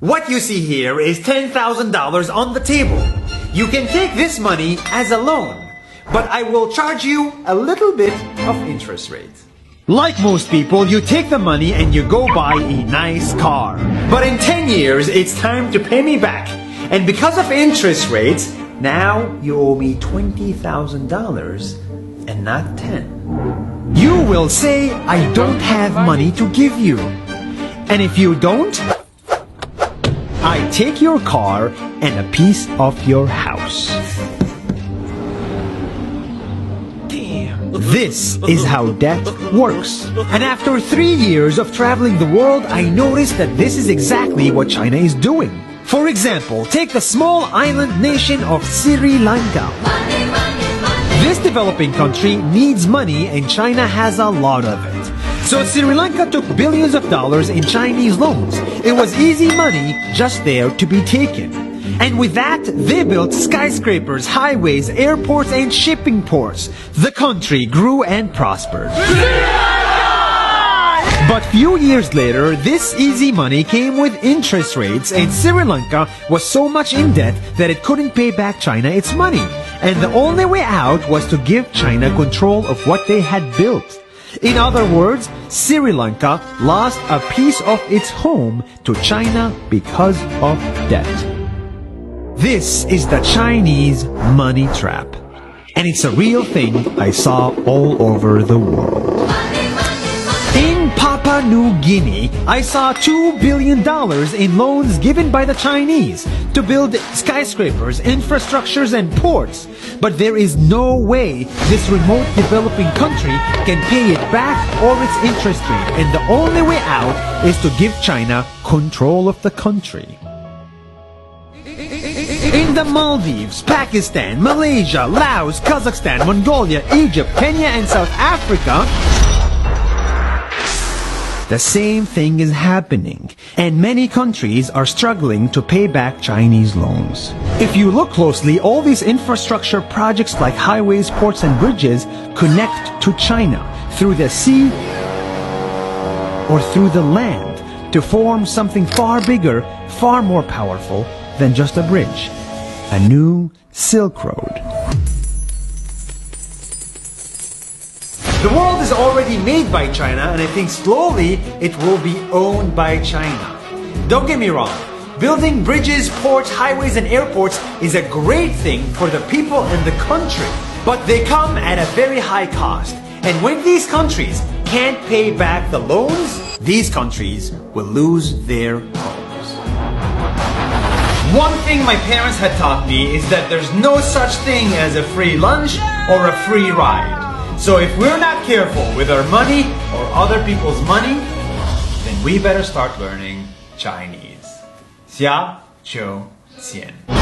What you see here is $10,000 on the table. You can take this money as a loan, but I will charge you a little bit of interest rate. Like most people, you take the money and you go buy a nice car. But in 10 years, it's time to pay me back. And because of interest rates, now you owe me $20,000 and not 10. You will say, I don't have money to give you. And if you don't, I take your car and a piece of your house. Damn. This is how debt works. And after 3 years of traveling the world, I noticed that this is exactly what China is doing. For example, take the small island nation of Sri Lanka. This developing country needs money and China has a lot of it. So Sri Lanka took billions of dollars in Chinese loans. It was easy money just there to be taken. And with that, they built skyscrapers, highways, airports, and shipping ports. The country grew and prospered. But few years later, this easy money came with interest rates, and Sri Lanka was so much in debt that it couldn't pay back China its money. And the only way out was to give China control of what they had built. In other words, Sri Lanka lost a piece of its home to China because of debt. This is the Chinese money trap. And it's a real thing I saw all over the world. In Papua New Guinea, I saw $2 billion in loans given by the Chinese to build skyscrapers, infrastructures, and ports. But there is no way this remote developing country can pay it back or its interest rate. And the only way out is to give China control of the country. In the Maldives, Pakistan, Malaysia, Laos, Kazakhstan, Mongolia, Egypt, Kenya, and South Africa, the same thing is happening, and many countries are struggling to pay back Chinese loans. If you look closely, all these infrastructure projects like highways, ports, and bridges connect to China through the sea or through the land to form something far bigger, far more powerful than just a bridge. A new Silk Road. The world is already made by China, and I think slowly it will be owned by China. Don't get me wrong, building bridges, ports, highways, and airports is a great thing for the people and the country, but they come at a very high cost. And when these countries can't pay back the loans, these countries will lose their homes. One thing my parents had taught me is that there's no such thing as a free lunch or a free ride. So if we're not careful with our money or other people's money, then we better start learning Chinese. 下周见。